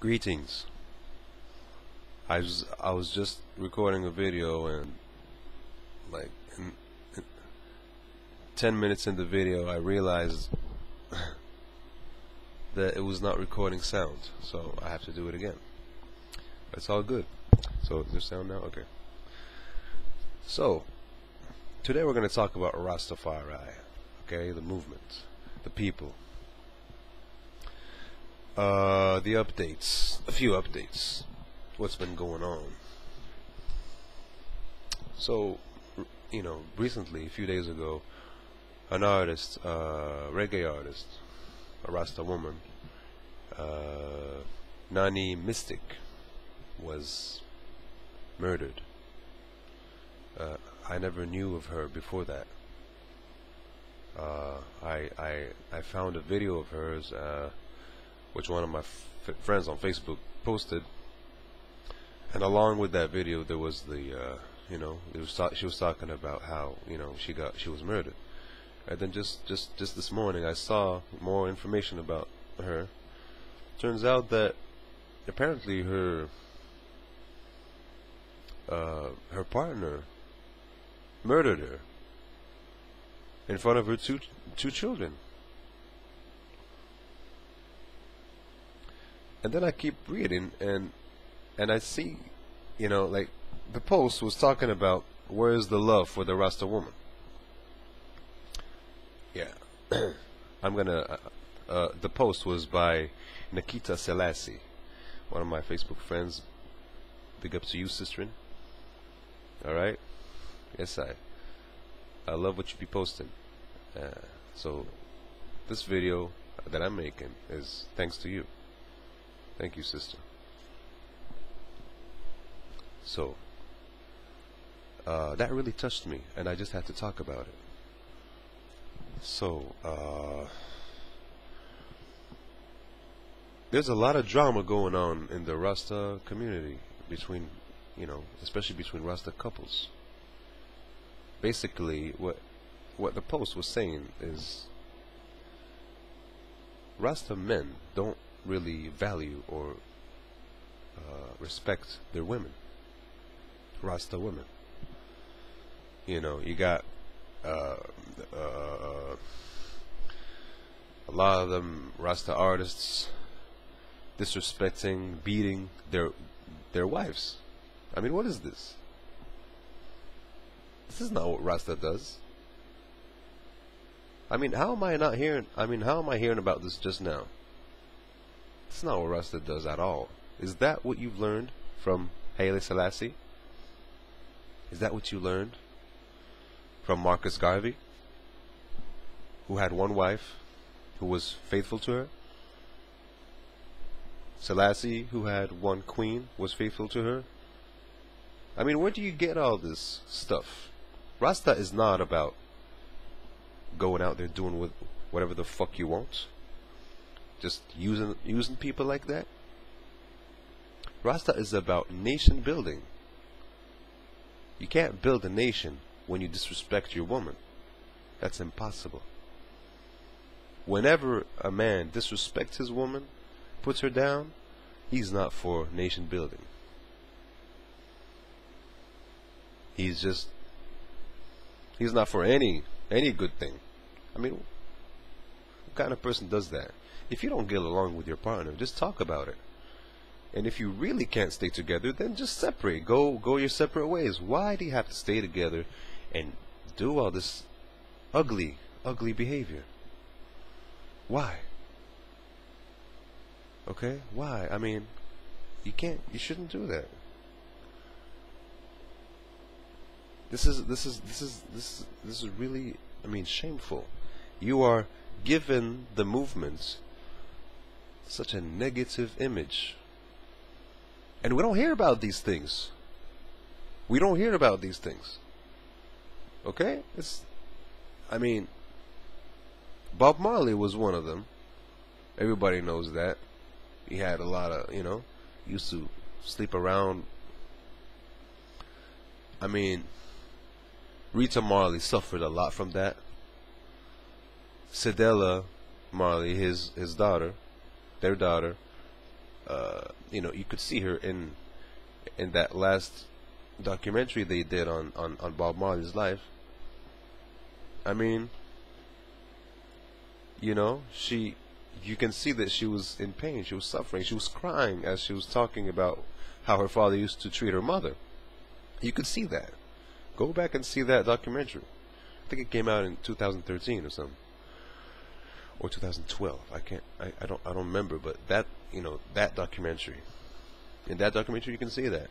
Greetings. I was just recording a video, and like in 10 minutes in the video I realized that it was not recording sound, so I have to do it again. It's all good. So is there sound now? Okay. So today we're going to talk about Rastafari, okay, the movement, the people. The updates, a few updates, what's been going on. So, recently, a few days ago, an artist, reggae artist, a Rasta woman, Nanny Mystik, was murdered. I never knew of her before that. I found a video of hers, which one of my friends on Facebook posted, and along with that video there was the she was talking about how she was murdered. And then just this morning I saw more information about her. Turns out that apparently her partner murdered her in front of her two children. And then I keep reading, and I see, like, the post was talking about where is the love for the Rasta woman. Yeah. I'm gonna the post was by Nikita Selassie, one of my Facebook friends. Big up to you, sisterin. Alright? Yes, I love what you be posting. So this video that I'm making is thanks to you. Thank you, sister. So that really touched me, and I just had to talk about it. So there's a lot of drama going on in the Rasta community between, especially between Rasta couples. Basically, what the post was saying is Rasta men don't really value or respect their women, Rasta women. You got a lot of them Rasta artists disrespecting, beating their wives. I mean, what is this? This is not what Rasta does. I mean, how am I hearing about this just now? That's not what Rasta does at all. Is that what you've learned from Haile Selassie? Is that what you learned from Marcus Garvey, who had one wife who was faithful to her? Selassie, who had one queen, was faithful to her? I mean, where do you get all this stuff? Rasta is not about going out there doing whatever the fuck you want, just using people like that. Rasta is about nation building. You can't build a nation when you disrespect your woman. That's impossible. Whenever a man disrespects his woman, puts her down, he's not for nation building. He's not for any good thing. I mean, what kind of person does that? If you don't get along with your partner, just talk about it. And if you really can't stay together, then just separate. Go your separate ways. Why do you have to stay together and do all this ugly behavior? Why? Okay? Why? I mean, you shouldn't do that. This is really, shameful. You are giving the movement such a negative image. And we don't hear about these things. We don't hear about these things. Okay? Bob Marley was one of them. Everybody knows that. He had a lot of, used to sleep around. Rita Marley suffered a lot from that. Cedella Marley, his daughter, their daughter, you could see her in that last documentary they did on Bob Marley's life. I mean, you can see that she was in pain, she was suffering, she was crying as she was talking about how her father used to treat her mother. You could see that. Go back and see that documentary. I think it came out in 2013 or something, or 2012. I don't remember, but that documentary. In that documentary, you can see that.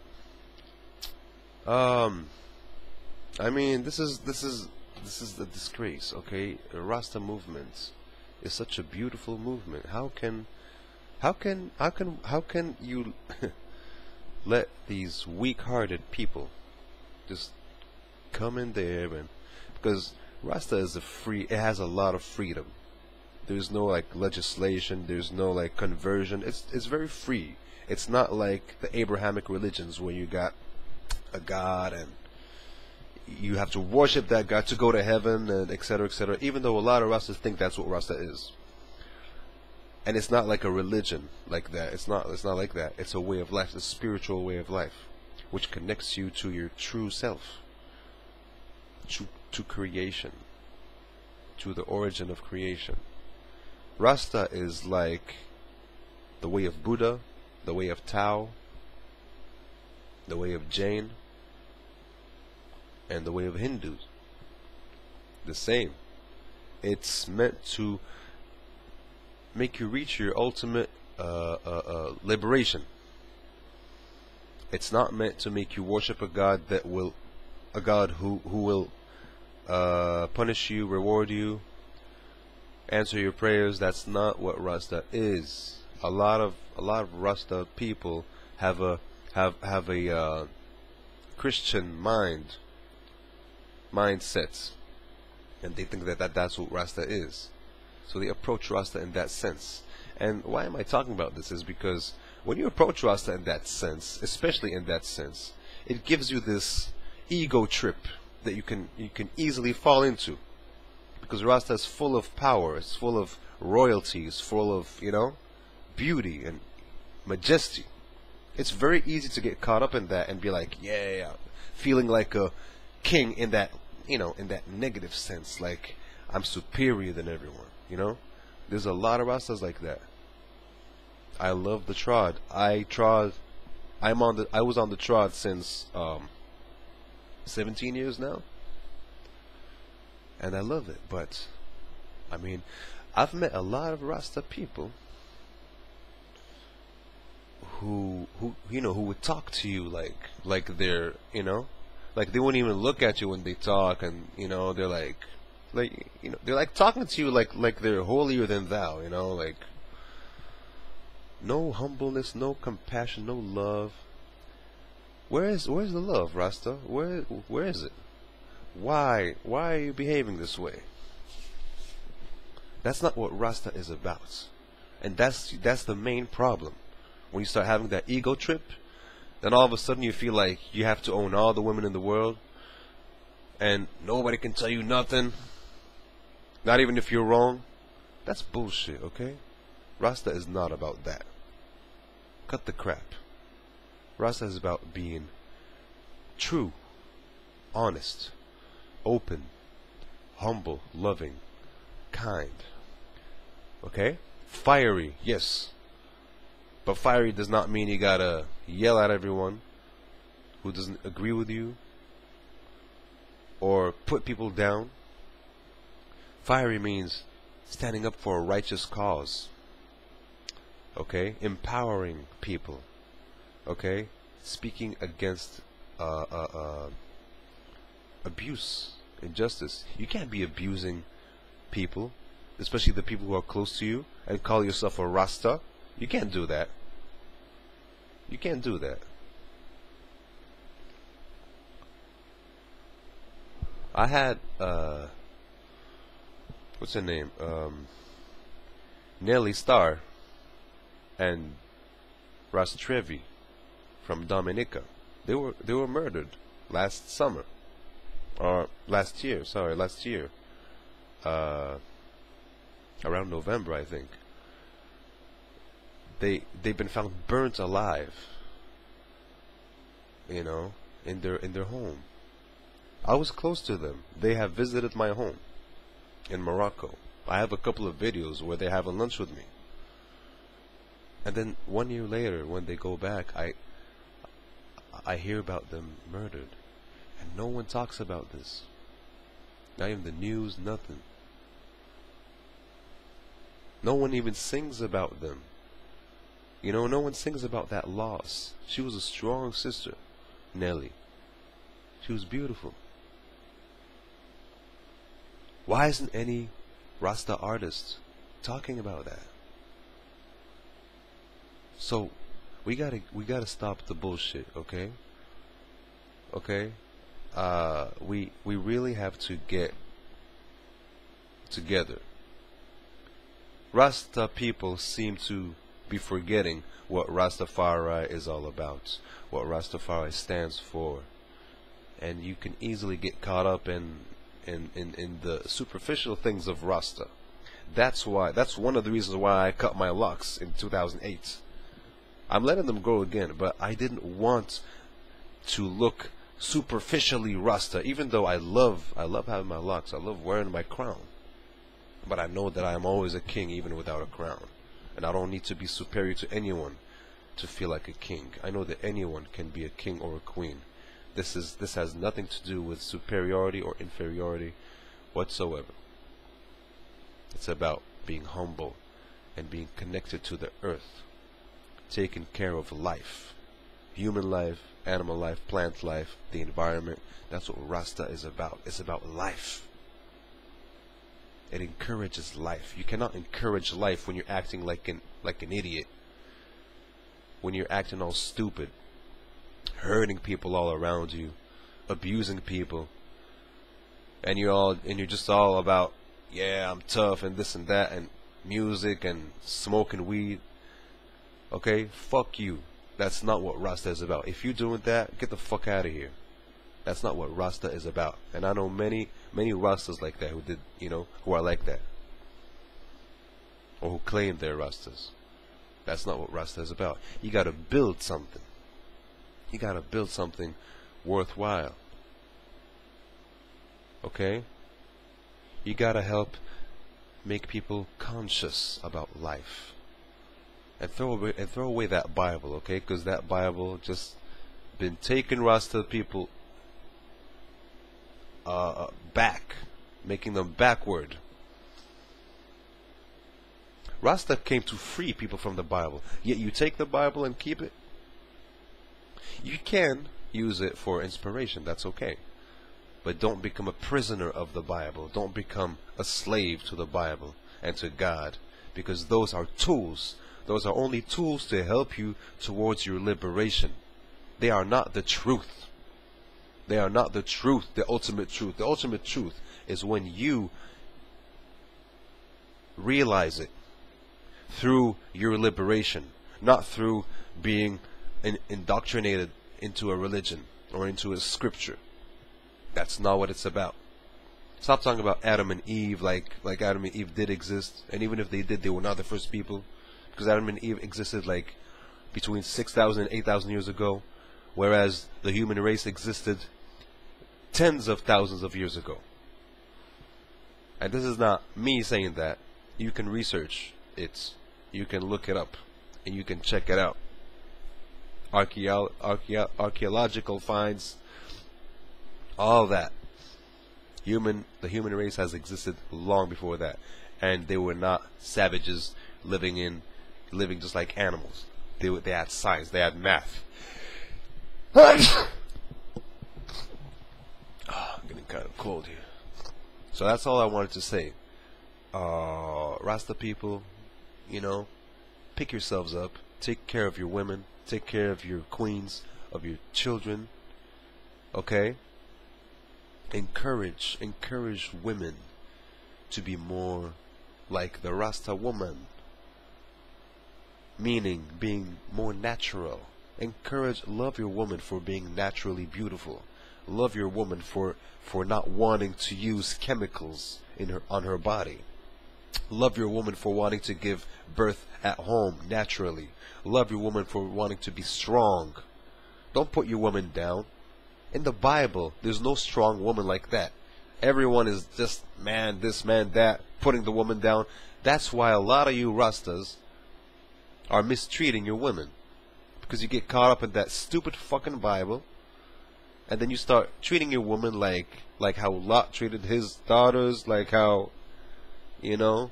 I mean, this is the disgrace. Okay, the Rasta movement is such a beautiful movement. How can you let these weak-hearted people just come in there? And because Rasta is it has a lot of freedom. There's no like legislation, there's no like conversion. It's very free. It's not like the Abrahamic religions where you got a god and you have to worship that god to go to heaven, and etc., etc. Even though a lot of Rastas think that's what Rasta is. And it's not like a religion like that. It's not like that. It's a way of life, a spiritual way of life, which connects you to your true self, to creation, to the origin of creation. Rasta is like the way of Buddha, the way of Tao, the way of Jain, and the way of Hindus. The same. It's meant to make you reach your ultimate liberation. It's not meant to make you worship a god who will punish you, reward you, answer your prayers. That's not what Rasta is. A lot of Rasta people have a Christian mindset, and they think that's what Rasta is. So they approach Rasta in that sense. And why am I talking about this is because when you approach Rasta in that sense, especially in that sense, it gives you this ego trip that you can easily fall into. Because Rasta is full of power, it's full of royalty, it's full of, beauty and majesty. It's very easy to get caught up in that and be like, yeah, feeling like a king in that, in that negative sense, like I'm superior than everyone, There's a lot of Rastas like that. I love the trod. I was on the trod since 17 years now. And I love it, but I mean, I've met a lot of Rasta people who would talk to you like they're, like they wouldn't even look at you when they talk, and they're they're like talking to you like they're holier than thou, like no humbleness, no compassion, no love. Where's the love, Rasta? Where is it? Why are you behaving this way? That's not what Rasta is about. And that's the main problem. When you start having that ego trip, then all of a sudden you feel like you have to own all the women in the world, and nobody can tell you nothing, not even if you're wrong. That's bullshit, okay? Rasta is not about that. Cut the crap. Rasta is about being true, honest, open, humble, loving, kind. Okay? Fiery, yes. But fiery does not mean you gotta yell at everyone who doesn't agree with you or put people down. Fiery means standing up for a righteous cause. Okay? Empowering people. Okay? Speaking against abuse, injustice. You can't be abusing people, especially the people who are close to you, and call yourself a Rasta. You can't do that. You can't do that. I had what's her name? Nelly Star and Rastrevi from Dominica. They were murdered last summer. Or last year, around November, I think. they've been found burnt alive, you know, in their home. I was close to them. They have visited my home in Morocco. I have a couple of videos where they're having lunch with me. And then 1 year later, when they go back, I hear about them murdered. And no one talks about this. Not even the news, nothing. No one even sings about them. You know, no one sings about that loss. She was a strong sister, Nelly. She was beautiful. Why isn't any Rasta artist talking about that? So we gotta stop the bullshit, okay? Okay? We really have to get together. Rasta people seem to be forgetting what Rastafari is all about, what Rastafari stands for, and you can easily get caught up in the superficial things of Rasta. That's one of the reasons why I cut my locks in 2008. I'm letting them grow again, but I didn't want to look superficially Rasta, even though I love having my locks. I love wearing my crown. But I know that I am always a king even without a crown. And I don't need to be superior to anyone to feel like a king. I know that anyone can be a king or a queen. This has nothing to do with superiority or inferiority whatsoever. It's about being humble and being connected to the earth, taking care of life, human life, animal life, plant life, the environment. That's what Rasta is about. It's about life. It encourages life. You cannot encourage life when you're acting like an idiot, when you're acting all stupid, hurting people all around you, abusing people, and you're just all about, yeah, I'm tough and this and that and music and smoking weed. Okay, fuck you. That's not what Rasta is about. If you're doing that, get the fuck out of here. That's not what Rasta is about. And I know many Rastas like that who are like that, or who claim they're Rastas. That's not what Rasta is about. You gotta build something. You gotta build something worthwhile. Okay? You gotta help make people conscious about life. And throw away that Bible, okay? Because that Bible just been taking Rasta people back, making them backward. Rasta came to free people from the Bible, yet you take the Bible and keep it. You can use it for inspiration, that's okay, but don't become a prisoner of the Bible. Don't become a slave to the Bible and to God, because those are tools. Those are only tools to help you towards your liberation. They are not the truth. They are not the truth, the ultimate truth. The ultimate truth is when you realize it through your liberation, not through being indoctrinated into a religion or into a scripture. That's not what it's about. Stop talking about Adam and Eve like Adam and Eve did exist, and even if they did, they were not the first people, because Adam and Eve existed like between 6,000 and 8,000 years ago, whereas the human race existed tens of thousands of years ago. And this is not me saying that. You can research it, you can look it up, and you can check it out. Archaeological finds, all that. The human race has existed long before that, and they were not savages living just like animals. They had science, they had math. I'm getting kind of cold here. So that's all I wanted to say. Rasta people, pick yourselves up, take care of your women, take care of your queens, of your children, okay? Encourage women to be more like the Rasta woman, meaning being more natural. Love your woman for being naturally beautiful. Love your woman for not wanting to use chemicals on her body. Love your woman for wanting to give birth at home naturally. Love your woman for wanting to be strong. Don't put your woman down. In the Bible, there's no strong woman like that. Everyone is just man this, man that, putting the woman down. That's why a lot of you Rastas are mistreating your women. Because you get caught up in that stupid fucking Bible, and then you start treating your woman like how Lot treated his daughters, like how, you know,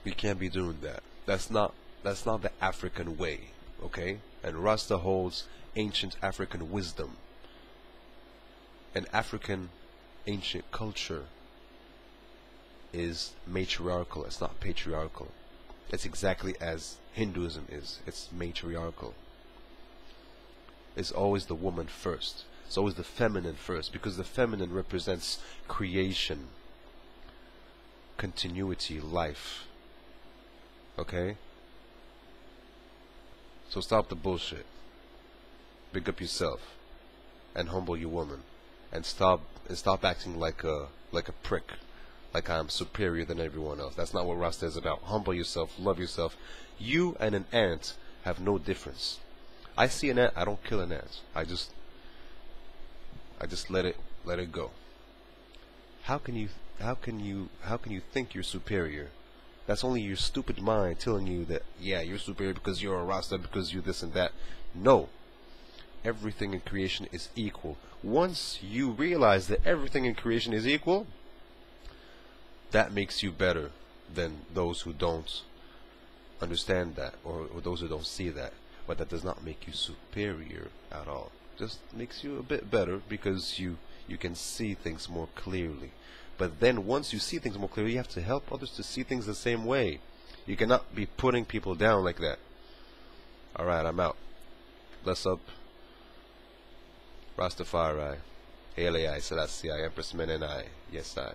we can't be doing that. That's not the African way, okay? And Rasta holds ancient African wisdom. And African ancient culture is matriarchal. It's not patriarchal. It's exactly as Hinduism is. It's matriarchal. It's always the woman first. It's always the feminine first, because the feminine represents creation, continuity, life. Okay? So stop the bullshit. Big up yourself and humble your woman, and stop acting like a prick, like I'm superior than everyone else. That's not what Rasta is about. Humble yourself, love yourself. You and an ant have no difference. I see an ant, I don't kill an ant. I just let it go. How can you think you're superior? That's only your stupid mind telling you that, yeah, you're superior because you're a Rasta, because you this and that. No. Everything in creation is equal. Once you realize that everything in creation is equal, that makes you better than those who don't understand that, or those who don't see that. But that does not make you superior at all. Just makes you a bit better, because you can see things more clearly. But then once you see things more clearly, you have to help others to see things the same way. You cannot be putting people down like that. Alright, I'm out. Bless up. Rastafari. Haile I, Selassie I, Empress Menenai. Yes I.